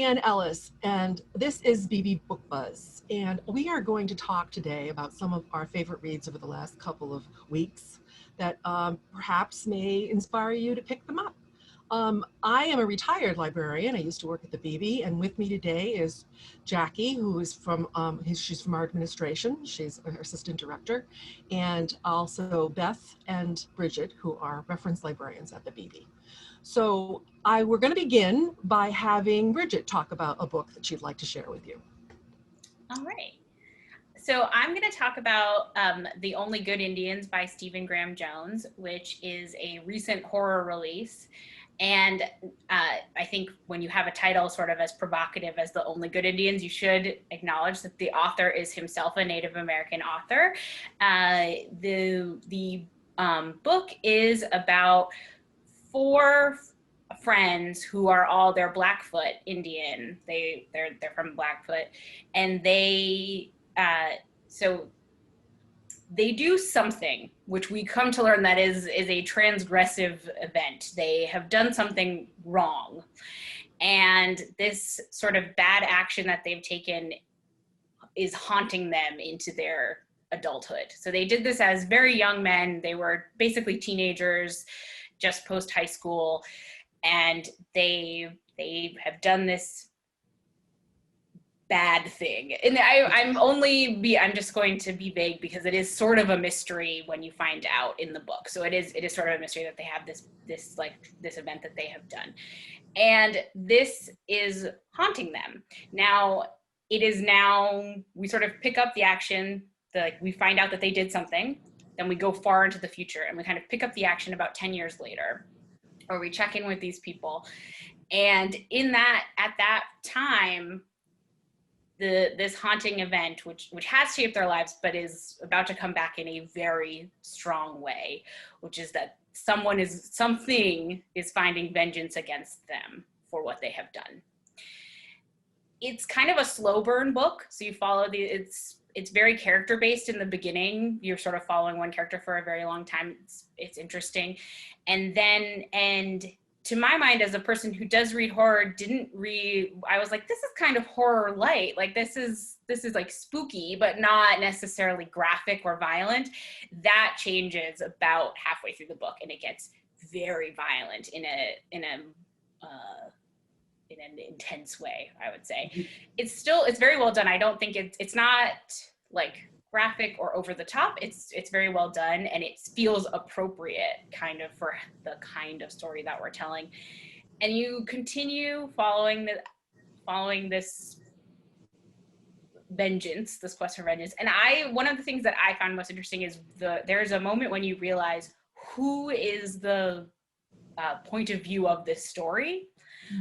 Leane Ellis, and this is Beebe Book Buzz. And we are going to talk today about some of our favorite reads over the last couple of weeks that perhaps may inspire you to pick them up. I am a retired librarian. I used to work at the Beebe, and with me today is Jackie, who is from she's from our administration. She's our assistant director, and also Beth and Bridget, who are reference librarians at the Beebe. So we're going to begin by having Bridget talk about a book that she'd like to share with you. All right. So I'm going to talk about The Only Good Indians by Stephen Graham Jones, which is a recent horror release. And I think when you have a title sort of as provocative as The Only Good Indians, you should acknowledge that the author is himself a Native American author. The book is about 4 friends who are all, they're Blackfoot Indian. They're from Blackfoot, and so they do something which we come to learn that is a transgressive event. They have done something wrong, and this sort of bad action that they've taken is haunting them into their adulthood. So they did this as very young men. They were basically teenagers, just post high school, and they have done this bad thing. And I'm just going to be vague because it is sort of a mystery when you find out in the book. So it is sort of a mystery that they have this event that they have done, and this is haunting them. Now we sort of pick up the action. We find out that they did something. Then we go far into the future and we kind of pick up the action about 10 years later, or we check in with these people. And at that time, this haunting event, which has shaped their lives, but is about to come back in a very strong way, which is that something is finding vengeance against them for what they have done. It's kind of a slow burn book. So you follow it's very character based in the beginning. You're sort of following one character for a very long time. It's interesting. And to my mind, as a person who does read horror, I was like, this is kind of horror light. Like this is like spooky, but not necessarily graphic or violent. That changes about halfway through the book, and it gets very violent in an intense way, I would say. It's very well done. I don't think it's not like graphic or over the top. It's very well done, and it feels appropriate kind of for the kind of story that we're telling. And you continue following this vengeance, this quest for vengeance. And one of the things that I found most interesting is there's a moment when you realize who is the point of view of this story,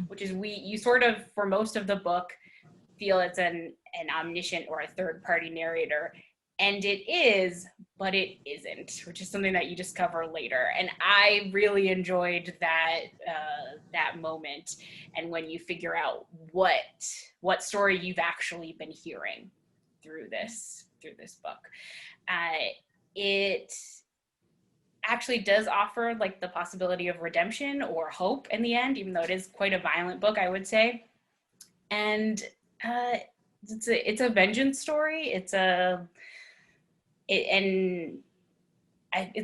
which is you sort of, for most of the book, feel it's an omniscient or a third party narrator. And it is, but it isn't, which is something that you discover later. And I really enjoyed that moment. And when you figure out what story you've actually been hearing through this book, it actually does offer like the possibility of redemption or hope in the end, even though it is quite a violent book, I would say. And it's a vengeance story. It's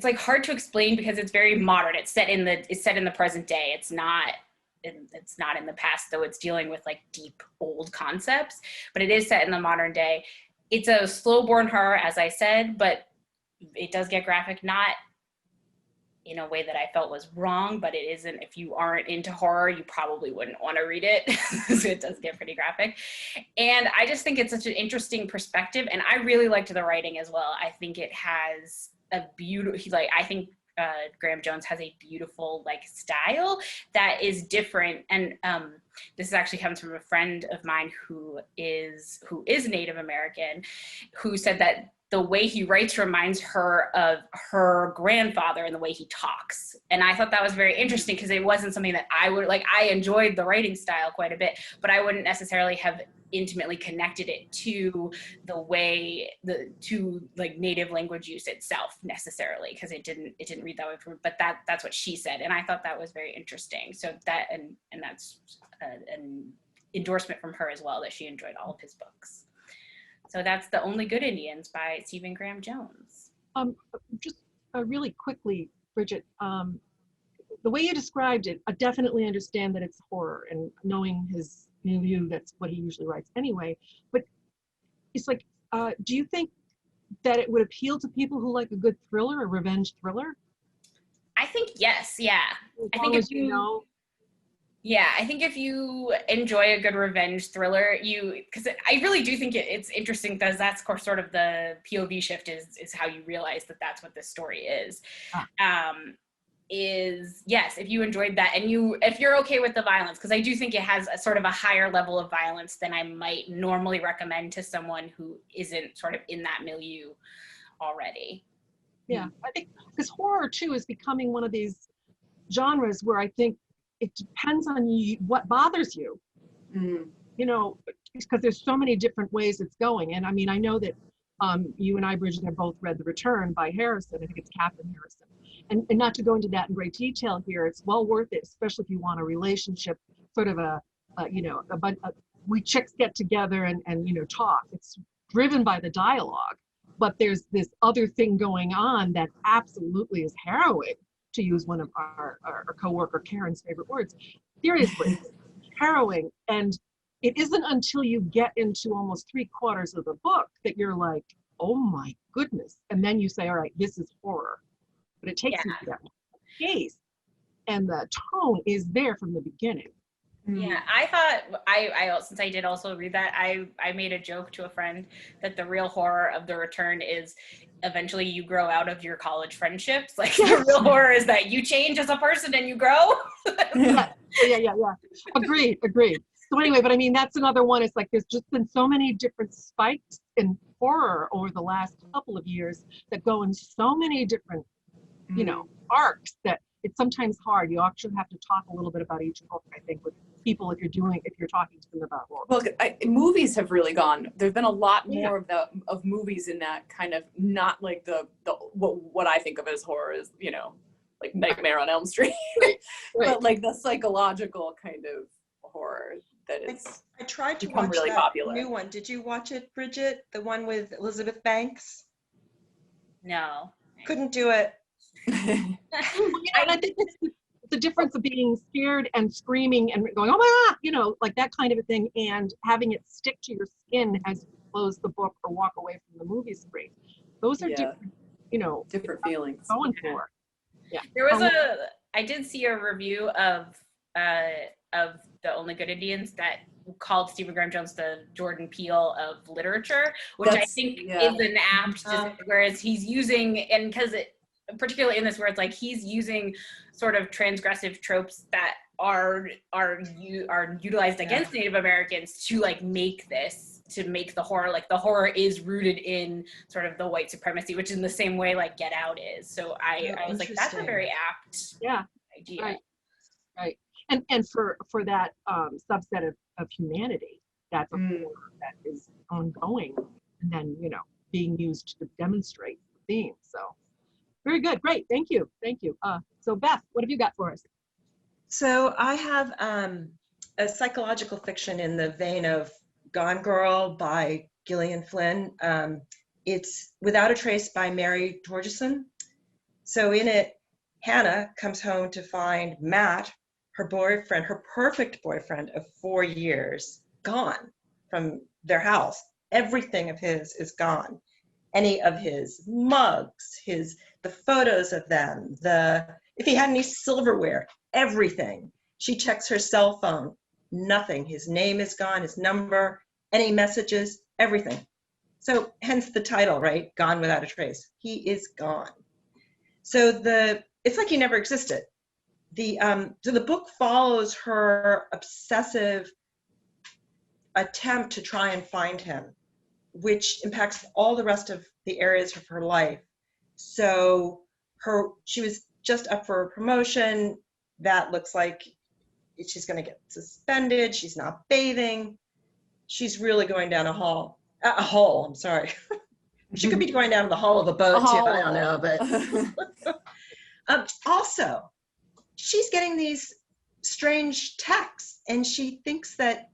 like hard to explain because it's very modern. It's set in the present day. It's not in the past, though it's dealing with like deep old concepts, but it is set in the modern day. It's a slow burn horror, as I said, but it does get graphic, not in a way that I felt was wrong, but it isn't. If you aren't into horror, you probably wouldn't want to read it. So it does get pretty graphic. And I just think it's such an interesting perspective. And I really liked the writing as well. I think it has a beautiful, I think Graham Jones has a beautiful style that is different. And this actually comes from a friend of mine who is Native American, who said that the way he writes reminds her of her grandfather and the way he talks. And I thought that was very interesting because it wasn't something that I would I enjoyed the writing style quite a bit, but I wouldn't necessarily have intimately connected it to the way to native language use itself necessarily, because it didn't read that way for me. But that's what she said, and I thought that was very interesting. So that and that's and endorsement from her as well, that she enjoyed all of his books. So that's The Only Good Indians by Stephen Graham Jones. Just really quickly, Bridget, the way you described it, I definitely understand that it's horror, and knowing his milieu, that's what he usually writes anyway. But it's like, do you think that it would appeal to people who like a good thriller, a revenge thriller? I think yes, yeah. I think if you Yeah, I think if you enjoy a good revenge thriller, because I really do think it's interesting, because that's sort of the POV shift is how you realize that that's what this story is. Yes, if you enjoyed that, and if you're okay with the violence, because I do think it has a sort of a higher level of violence than I might normally recommend to someone who isn't sort of in that milieu already. Yeah, I think because horror too is becoming one of these genres where I think it depends on you, what bothers you. You know, because there's so many different ways it's going. And I mean, I know that you and I, Bridget, have both read The Return by Harrison. I think it's Captain Harrison. And not to go into that in great detail here, it's well worth it, especially if you want a relationship, sort of we chicks get together and talk. It's driven by the dialogue, but there's this other thing going on that absolutely is harrowing, to use one of our coworker Karen's favorite words. Seriously, harrowing. And it isn't until you get into almost 3/4 of the book that you're like, oh my goodness. And then you say, all right, this is horror. But it takes you to that pace. And the tone is there from the beginning. Yeah, I thought, I since I did also read that, I made a joke to a friend that the real horror of The Return is eventually you grow out of your college friendships. Like, the real horror is that you change as a person and you grow. Yeah. Agreed. So anyway, but I mean, that's another one. It's like there's just been so many different spikes in horror over the last couple of years that go in so many different, arcs, that it's sometimes hard. You actually have to talk a little bit about each book, I think, with people if you're talking to them about horror. Well, movies have really gone. There's been a lot more of movies in that kind of, not like the what I think of as horror is, like Nightmare on Elm Street, Right. But like the psychological kind of horror that is. I tried to become watch really that popular. new one. Did you watch it, Bridget? The one with Elizabeth Banks? No. Couldn't do it. And I think it's the difference of being scared and screaming and going, oh my God, like that kind of a thing, and having it stick to your skin as you close the book or walk away from the movie screen. Those are different, different feelings. Going for. Yeah. There was I did see a review of The Only Good Indians that called Stephen Graham Jones the Jordan Peele of literature, which I think is an apt, whereas he's using, and because particularly in this, where it's like he's using sort of transgressive tropes that are utilized against Native Americans to make the horror, like the horror is rooted in sort of the white supremacy, which in the same way like Get Out is. So I was like, that's a very apt idea. Right. And for that subset of humanity, that's a horror that is ongoing, and then being used to demonstrate the theme. So very good, great, thank you. So Beth, what have you got for us? So I have a psychological fiction in the vein of Gone Girl by Gillian Flynn. It's Without a Trace by Mary Torgerson. So in it, Hannah comes home to find Matt, her boyfriend, her perfect boyfriend of 4 years, gone from their house. Everything of his is gone. Any of his mugs, the photos of them, if he had any silverware, everything. She checks her cell phone, nothing. His name is gone, his number, any messages, everything. So hence the title, right? Gone Without a Trace. He is gone. So it's like he never existed. So the book follows her obsessive attempt to try and find him, which impacts all the rest of the areas of her life. So she was just up for a promotion. That looks like she's going to get suspended. She's not bathing. She's really going down a hole. I'm sorry. She could be going down the hull of a boat too. I don't know, but also she's getting these strange texts, and she thinks that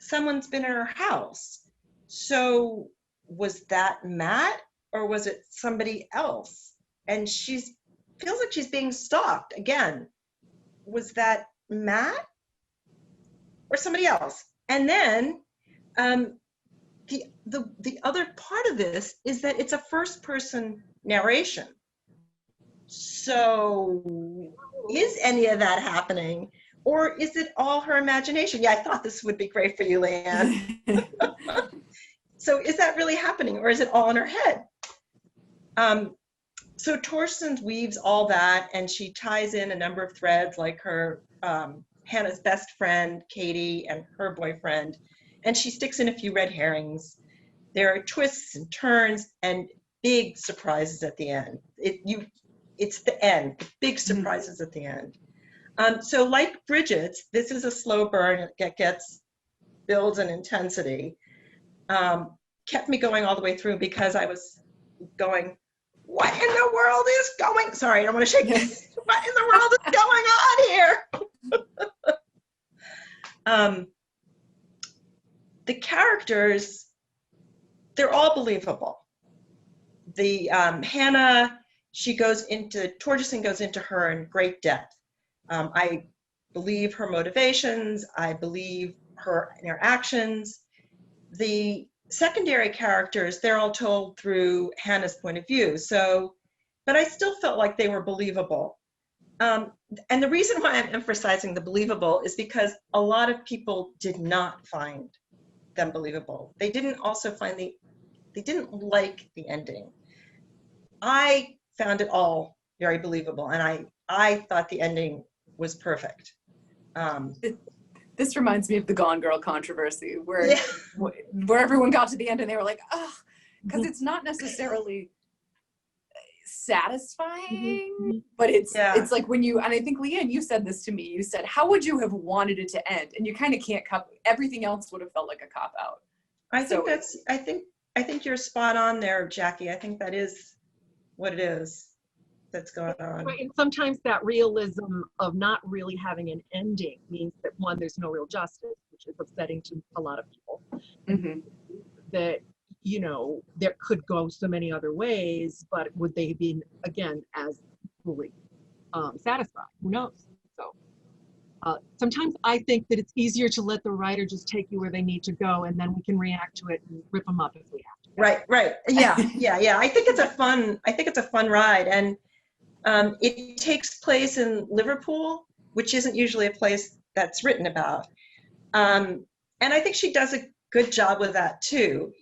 someone's been in her house. So was that Matt or was it somebody else? And feels like she's being stalked again. Was that Matt or somebody else? And then the other part of this is that it's a first person narration. So is any of that happening? Or is it all her imagination? Yeah, I thought this would be great for you, Leanne. So is that really happening, or is it all in her head? So Torsten weaves all that, and she ties in a number of threads, like her Hannah's best friend, Katie, and her boyfriend, and she sticks in a few red herrings. There are twists and turns and big surprises at the end. It's the end, the big surprises at the end. So like Bridget's, this is a slow burn. It builds in intensity. Kept me going all the way through because I was going, what in the world is going? Sorry, I don't want to shake this. What in the world is going on here? The characters, they're all believable. The Hannah, Torgerson goes into her in great depth. I believe her motivations. I believe her interactions. The secondary characters, they're all told through Hannah's point of view. But I still felt like they were believable. And the reason why I'm emphasizing the believable is because a lot of people did not find them believable. They didn't like the ending. I found it all very believable, and I thought the ending was perfect. This reminds me of the Gone Girl controversy, where everyone got to the end and they were like, oh, because it's not necessarily satisfying, but it's like when and I think Leanne, you said this to me. You said, how would you have wanted it to end? And you kind of can't everything else would have felt like a cop out. I think you're spot on there, Jackie. I think that is what it is that's going on. Right, and sometimes that realism of not really having an ending means that, one, there's no real justice, which is upsetting to a lot of people. Mm-hmm. That, there could go so many other ways, but would they be, again, as fully satisfied? Who knows? So sometimes I think that it's easier to let the writer just take you where they need to go, and then we can react to it and rip them up if we have to. Right. Yeah. I think it's a fun ride, and it takes place in Liverpool, which isn't usually a place that's written about. And I think she does a good job with that too.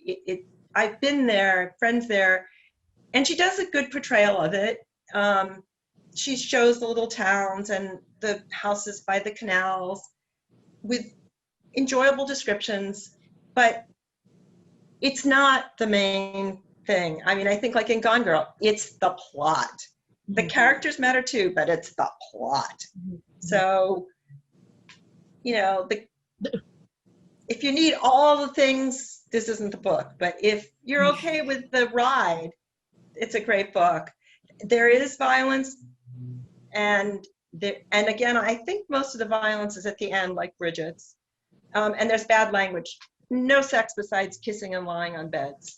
I've been there, friends there, and she does a good portrayal of it. She shows the little towns and the houses by the canals with enjoyable descriptions, but it's not the main thing. I mean, I think like in Gone Girl, it's the plot. The characters matter too, but it's the plot. So, if you need all the things, this isn't the book. But if you're okay with the ride, it's a great book. There is violence, and again, I think most of the violence is at the end, like Bridget's. And there's bad language. No sex besides kissing and lying on beds.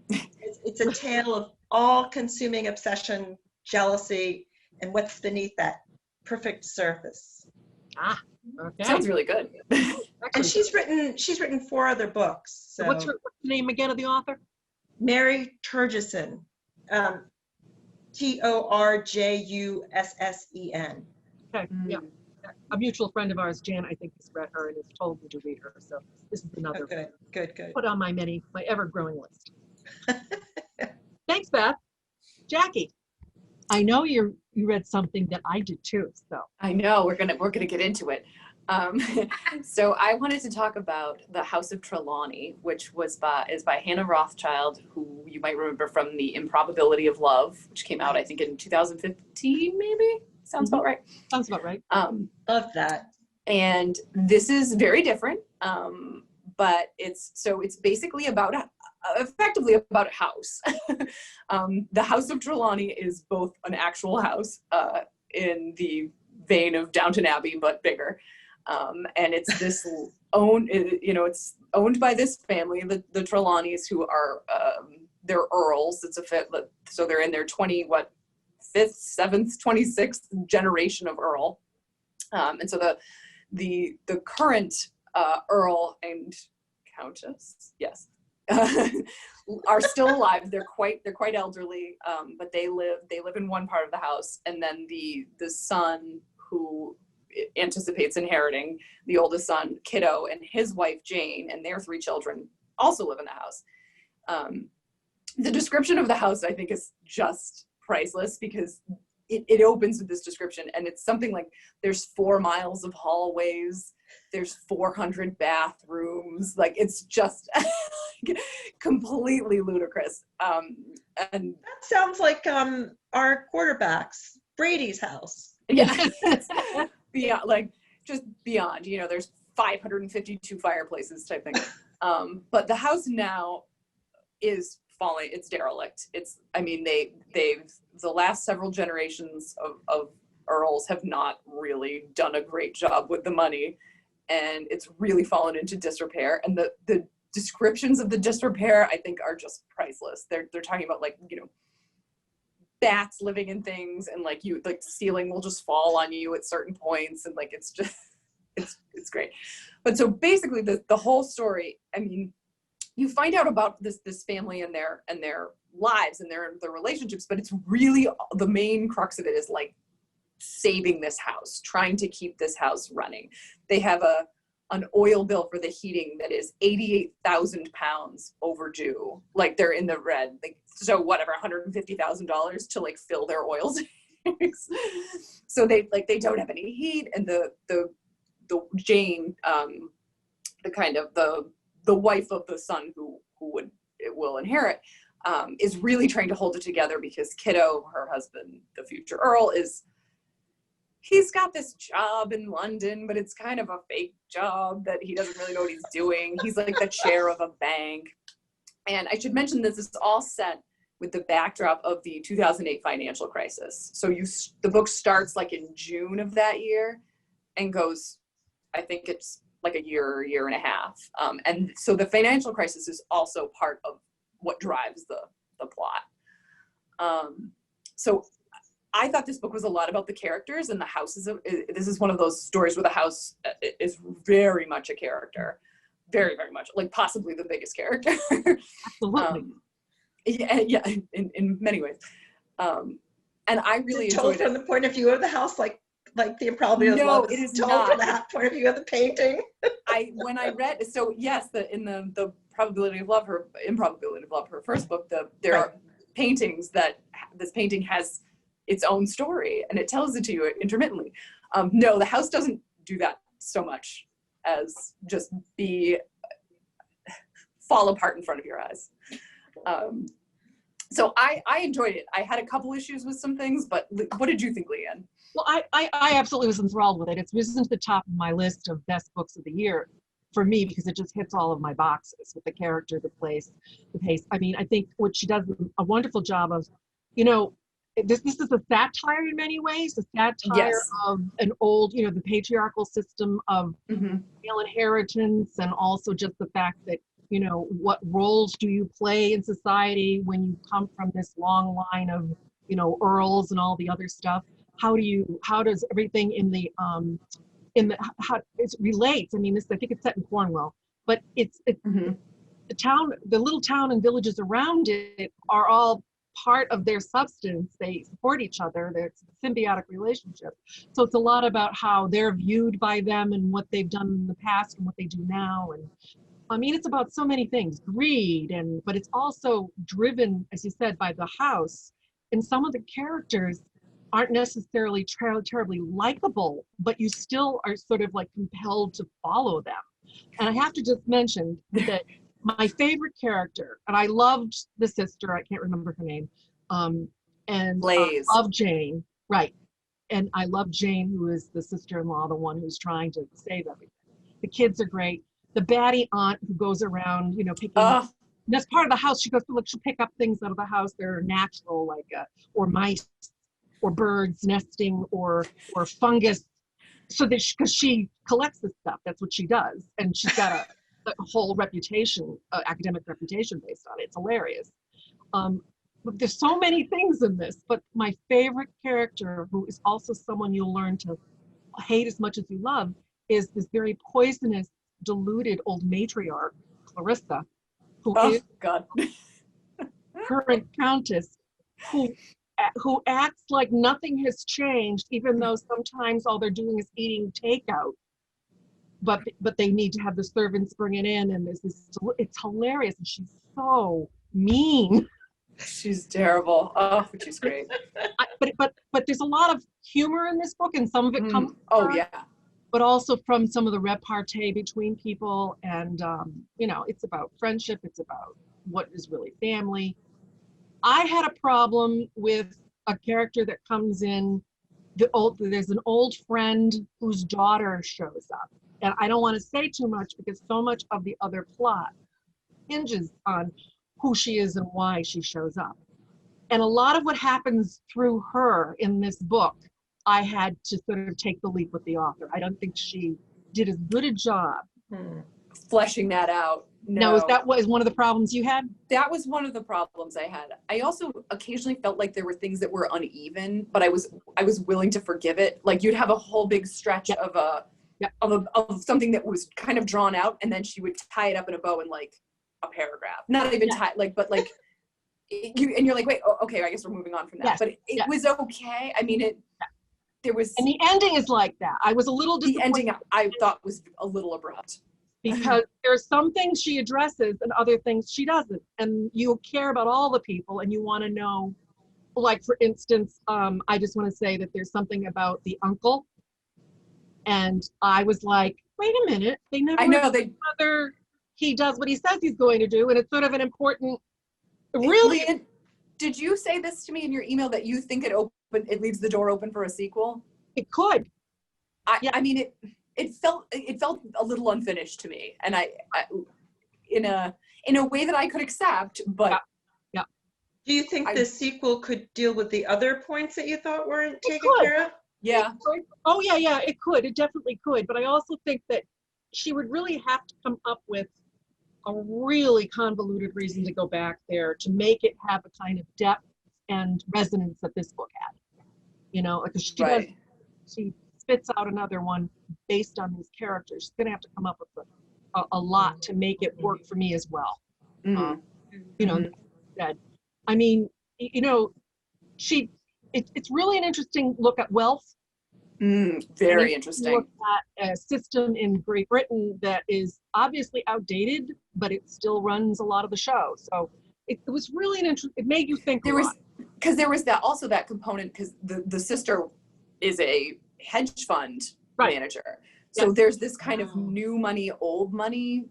It's a tale of all-consuming obsession, jealousy, and what's beneath that perfect surface. Okay. Sounds really good. And she's written 4 other books. So. What's the name again of the author? Mary Turgeson. Torjussen. Okay. Yeah. A mutual friend of ours, Jan, I think, has read her and has told me to read her. So this is another good. Put on my ever-growing list. Thanks, Beth. Jackie, I know you read something that I did too. So I know we're gonna get into it. So I wanted to talk about The House of Trelawney, which is by Hannah Rothschild, who you might remember from The Improbability of Love, which came out I think in 2015, maybe. Sounds about right. Sounds about right. Love that. And this is very different, but it's basically effectively about a house. The House of Trelawney is both an actual house in the vein of Downton Abbey, but bigger. And it's this it's owned by this family, the Trelawneys, who are, they're earls. So they're in their 5th, 7th, 26th generation of earl. And so the current earl and countess, yes, are still alive. They're quite elderly, but they live in one part of the house, and then the son who anticipates inheriting, the oldest son, Kiddo, and his wife Jane, and their 3 children also live in the house. The description of the house, I think, is just priceless, because it opens with this description, and it's something like there's 4 miles of hallways, there's 400 bathrooms, like it's just completely ludicrous. And That sounds like our quarterback's Brady's house. yeah, beyond, like just beyond, there's 552 fireplaces type thing. But the house now is falling, it's derelict. The last several generations of earls have not really done a great job with the money, and it's really fallen into disrepair. And the descriptions of the disrepair, I think, are just priceless. They're talking about, like, bats living in things, and like the ceiling will just fall on you at certain points, and like it's just it's great. But so basically the whole story, you find out about this family and their lives and their relationships, but it's really, the main crux of it is like saving this house, trying to keep this house running. They have an oil bill for the heating that is 88,000 pounds overdue. Like, they're in the red. Like, so whatever, $150,000 to like fill their oil tanks. So they don't have any heat, and the Jane, the wife of the son who will inherit, is really trying to hold it together, because Kiddo, her husband, the future Earl, he's got this job in London, but it's kind of a fake job that he doesn't really know what he's doing. He's like the chair of a bank. And I should mention this is all set with the backdrop of the 2008 financial crisis. So the book starts like in June of that year and goes, I think it's like a year and a half. And so the financial crisis is also part of what drives the plot. So I thought this book was a lot about the characters and the houses. This is one of those stories where the house is very much a character, very, very much, like possibly the biggest character. Absolutely. Yeah, in many ways. And I really enjoyed it. From the point of view of the house, like the improbability of love is told from that point of view of the painting. When I read, so yes, in the probability of love, improbability of love, her first book, there are paintings that this painting has its own story, and it tells it to you intermittently. No, the house doesn't do that so much as just fall apart in front of your eyes. So I enjoyed it. I had a couple issues with some things, but what did you think, Leanne? Well, I absolutely was enthralled with it. It's risen to the top of my list of best books of the year for me, because it just hits all of my boxes with the character, the place, the pace. I think what she does a wonderful job of, this is a satire in many ways, a satire of an old, the patriarchal system of male inheritance, and also just the fact that, what roles do you play in society when you come from this long line of, earls and all the other stuff? How does everything how it relates? I think it's set in Cornwall, but it's the little town and villages around it are all part of their substance. They support each other. There's a symbiotic relationship. So it's a lot about how they're viewed by them and what they've done in the past and what they do now. And it's about so many things, greed, but it's also driven, as you said, by the house. And some of the characters aren't necessarily terribly likable, but you still are sort of like compelled to follow them. And I have to just mention that my favorite character, and I loved the sister, I can't remember her name, and Blaze. I love Jane, right. And I love Jane, who is the sister-in-law, the one who's trying to save everything. The kids are great. The baddie aunt who goes around, picking up, that's part of the house. She goes, look, she'll pick up things out of the house that are natural, like, or mice, or birds nesting, or fungus, so that because she collects this stuff, that's what she does, and she's got a whole reputation, academic reputation based on it. It's hilarious. But there's so many things in this, but my favorite character, who is also someone you'll learn to hate as much as you love, is this very poisonous, deluded old matriarch, Clarissa, who is God. current countess, who acts like nothing has changed, even though sometimes all they're doing is eating takeout. But they need to have the servants bring it in, and there's this. It's hilarious, and she's so mean. She's terrible. Oh, but she's great. But there's a lot of humor in this book, and some of it comes. Oh yeah. But also from some of the repartee between people, and it's about friendship. It's about what is really family. I had a problem with a character that comes in. There's an old friend whose daughter shows up, and I don't want to say too much because so much of the other plot hinges on who she is and why she shows up. And a lot of what happens through her in this book, I had to sort of take the leap with the author. I don't think she did as good a job fleshing that out. No, that was one of the problems you had? That was one of the problems I had. I also occasionally felt like there were things that were uneven, but I was willing to forgive it. Like you'd have a whole big stretch of something that was kind of drawn out, and then she would tie it up in a bow in like a paragraph. Not even tie, but you're like, wait, okay, I guess we're moving on from that. Yes. But it was okay. I mean, there was. And the ending is like that. I was a little disappointed. The ending I thought was a little abrupt. Because there's some things she addresses and other things she doesn't. And you care about all the people and you want to know, like for instance, I just want to say that there's something about the uncle. And I was like, wait a minute, they never whether he does what he says he's going to do. And it's sort of an important, really. Did you say this to me in your email that you think it leaves the door open for a sequel? It could. I mean, it felt a little unfinished to me, and I in a way that I could accept, but yeah. Do you think the sequel could deal with the other points that you thought weren't taken care of? Yeah. Oh yeah, it could. It definitely could. But I also think that she would really have to come up with a really convoluted reason to go back there to make it have a kind of depth and resonance that this book had. Because she spits out another one based on these characters. She's going to have to come up with a lot to make it work for me as well. I mean, it's really an interesting look at wealth. Very interesting. Look at a system in Great Britain that is obviously outdated, but it still runs a lot of the show. So it was really it made you think. There was that component because the sister is a hedge fund manager. So there's this kind of new money, old money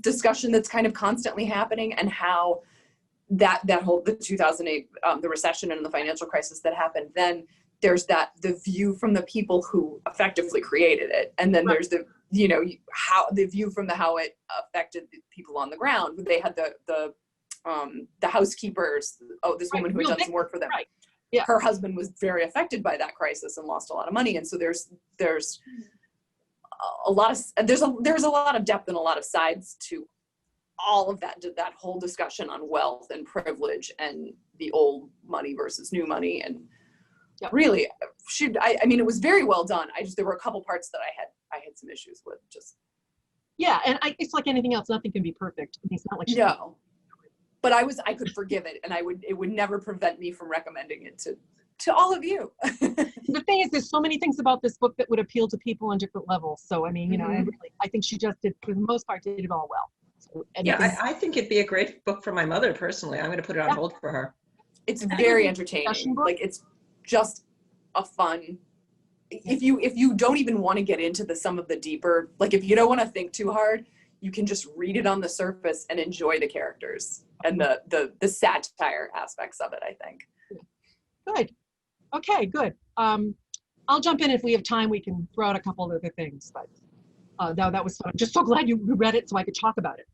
discussion that's kind of constantly happening, and how that whole the 2008 the recession and the financial crisis that happened, then there's the view from the people who effectively created it, and then there's the how the view from how it affected the people on the ground. They had the housekeepers. Oh, this woman who had done some work for them. Right. Yeah. Her husband was very affected by that crisis and lost a lot of money, and so there's a lot of depth and a lot of sides to all of that whole discussion on wealth and privilege and the old money versus new money. And really, I mean, it was very well done. There were a couple parts that I had some issues with. And it's like anything else. Nothing can be perfect. I mean, it's not like no. But I could forgive it, and it would never prevent me from recommending it to all of you. The thing is, there's so many things about this book that would appeal to people on different levels. So, I mean, I think she just did, for the most part, did it all well. So, I think it'd be a great book for my mother personally. I'm going to put it on hold for her. It's very entertaining. Like, it's just a fun. If you don't even want to get into some of the deeper, like if you don't want to think too hard, you can just read it on the surface and enjoy the characters and the satire aspects of it, I think. Good. Okay, good. I'll jump in if we have time. We can throw out a couple of other things, but no, that was fun. I'm just so glad you read it so I could talk about it.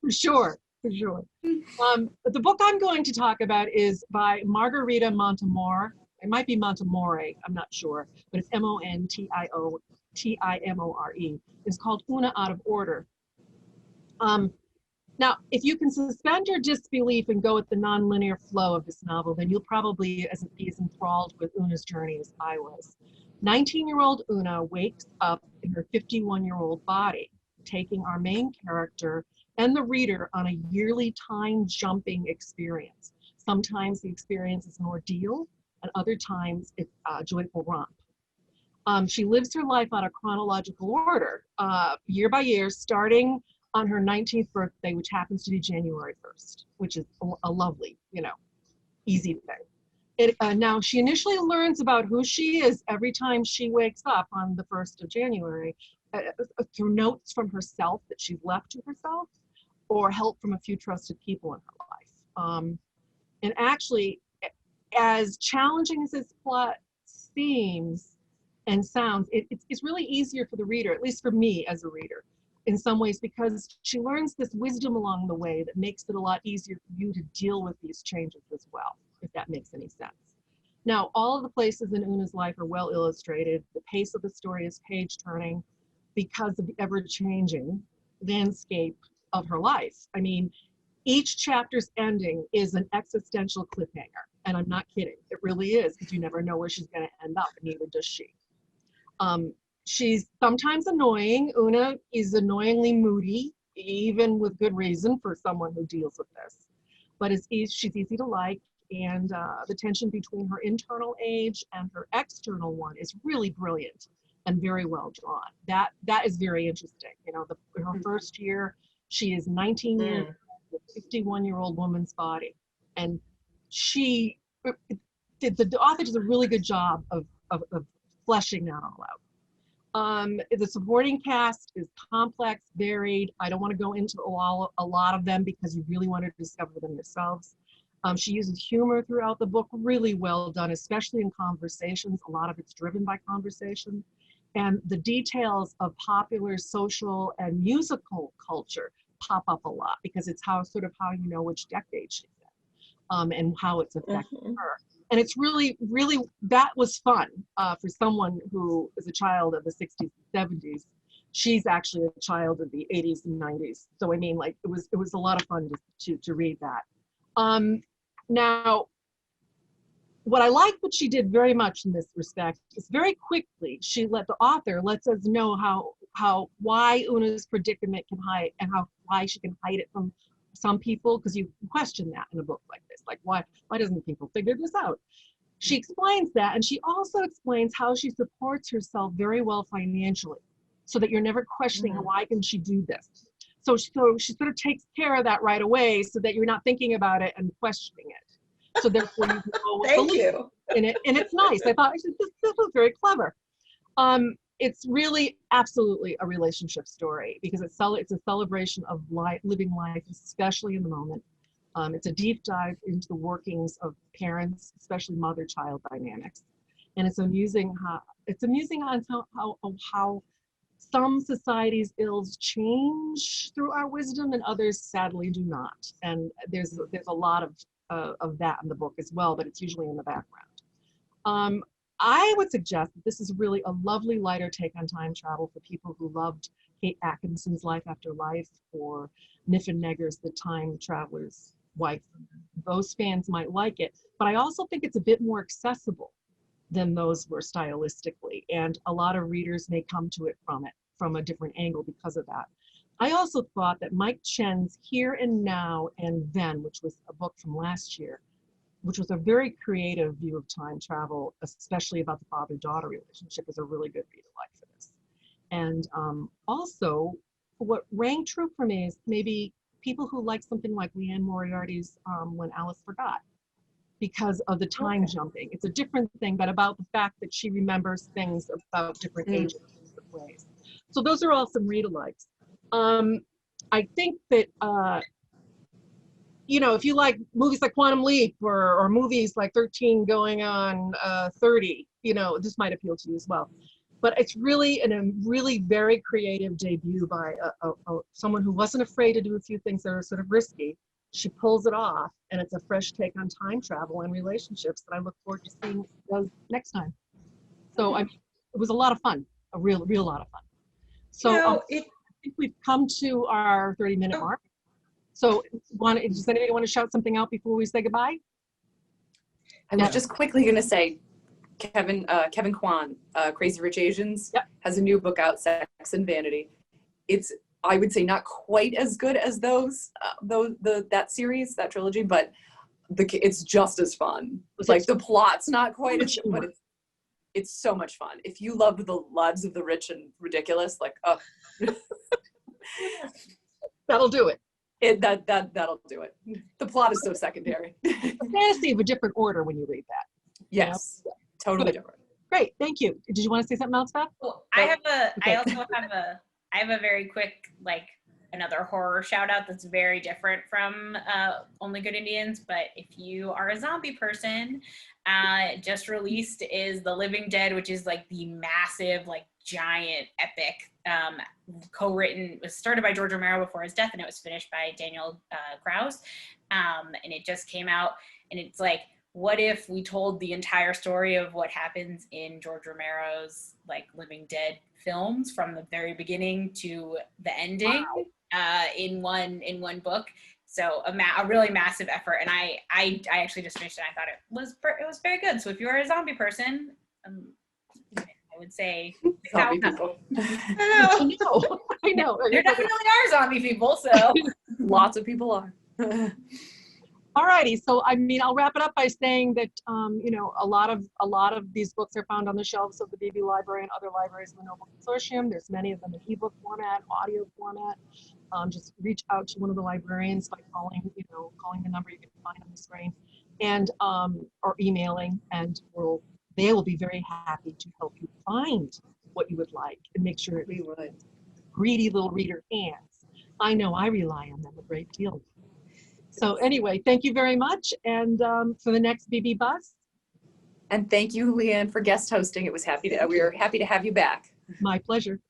For sure. The book I'm going to talk about is by Margarita Montemor. It might be Montemore, I'm not sure, but it's Montimore. It's called Puna Out of Order. Now, if you can suspend your disbelief and go with the nonlinear flow of this novel, then you'll probably be as enthralled with Una's journey as I was. 19-year-old Una wakes up in her 51-year-old body, taking our main character and the reader on a yearly time-jumping experience. Sometimes the experience is an ordeal, and other times it's a joyful romp. She lives her life on a chronological order, year by year, starting on her 19th birthday, which happens to be January 1st, which is a lovely, easy thing. Now, she initially learns about who she is every time she wakes up on the 1st of January through notes from herself that she's left to herself, or help from a few trusted people in her life. And actually, as challenging as this plot seems and sounds, it's really easier for the reader, at least for me as a reader, in some ways, because she learns this wisdom along the way that makes it a lot easier for you to deal with these changes as well, if that makes any sense. Now, all of the places in Una's life are well illustrated. The pace of the story is page-turning because of the ever-changing landscape of her life. I mean, each chapter's ending is an existential cliffhanger, and I'm not kidding. It really is, because you never know where she's going to end up, and neither does she. She's sometimes annoying. Una is annoyingly moody, even with good reason for someone who deals with this. But she's easy to like, and the tension between her internal age and her external one is really brilliant and very well drawn. That is very interesting. Her first year, she is 19 years old, with a 51-year-old woman's body, and the author does a really good job of fleshing that all out. The supporting cast is complex, varied. I don't want to go into a lot of them because you really want to discover them yourselves. She uses humor throughout the book, really well done, especially in conversations. A lot of it's driven by conversation. And the details of popular social and musical culture pop up a lot because it's how you know which decade she's in, and how it's affecting her. And it's really, really, that was fun for someone who is a child of the 60s and 70s. She's actually a child of the 80s and 90s. So I mean, it was a lot of fun to read that. Now, what I like what she did very much in this respect is very quickly the author lets us know why Una's predicament can hide, and why she can hide it from some people, because you question that in a book like this, like why doesn't people figure this out? She explains that, and she also explains how she supports herself very well financially, so that you're never questioning why can she do this. So she sort of takes care of that right away, so that you're not thinking about it and questioning it. So therefore you can go with Thank you. in it, and it's nice. I thought this was very clever. It's really absolutely a relationship story because it's a celebration of living life, especially in the moment. It's a deep dive into the workings of parents, especially mother-child dynamics, and it's amusing on how some societies' ills change through our wisdom, and others sadly do not. And there's a lot of that in the book as well, but it's usually in the background. I would suggest that this is really a lovely lighter take on time travel for people who loved Kate Atkinson's Life After Life or Niffenegger's The Time Traveler's Wife. Those fans might like it, but I also think it's a bit more accessible than those were stylistically, and a lot of readers may come to it from a different angle because of that. I also thought that Mike Chen's Here and Now and Then, which was a book from last year, which was a very creative view of time travel, especially about the father-daughter relationship, is a really good read alike for this. And also, what rang true for me is maybe people who like something like Leanne Moriarty's When Alice Forgot, because of the time jumping. It's a different thing, but about the fact that she remembers things about different ages in different ways. So those are all some read-alikes. I think that if you like movies like Quantum Leap or movies like 13 going on 30, this might appeal to you as well. But it's really a really very creative debut by someone who wasn't afraid to do a few things that are sort of risky. she pulls it off, and it's a fresh take on time travel and relationships that I look forward to seeing does next time. So it was a lot of fun, a real lot of fun. So I think we've come to our 30-minute mark. So does anybody want to shout something out before we say goodbye? I was just quickly going to say, Kevin Kwan, Crazy Rich Asians, has a new book out, Sex and Vanity. It's, I would say, not quite as good as that series, that trilogy, but it's just as fun. It's like the plot's not quite as, but it's so much fun. If you loved the lives of the rich and ridiculous, like, oh, that'll do it. That'll do it. The plot is so secondary. A fantasy of a different order when you read that. Yes, totally different. Great, thank you. Did you want to say something else, Beth? Well, I have a very quick, like, another horror shout out that's very different from Only Good Indians, but if you are a zombie person, just released is The Living Dead, which is like the massive, like, giant epic, co-written, was started by George Romero before his death, and it was finished by Daniel Krause, and it just came out, and it's like, what if we told the entire story of what happens in George Romero's, like, Living Dead films from the very beginning to the ending, in one book. So a really massive effort, and I actually just finished it, and I thought it was very good. So if you're a zombie person, I would say zombie people. I know. There definitely are zombie people, so lots of people are. All righty, so I mean, I'll wrap it up by saying that a lot of these books are found on the shelves of the Beebe Library and other libraries in the Noble Consortium. There's many of them in ebook format, audio format. Just reach out to one of the librarians by calling the number you can find on the screen, and or emailing, and they will be very happy to help you find what you would like and make sure it greedy little reader hands. I know I rely on them a great deal. So anyway, thank you very much. And for the next BB Buzz. And thank you, Leanne, for guest hosting. We were happy to have you back. My pleasure.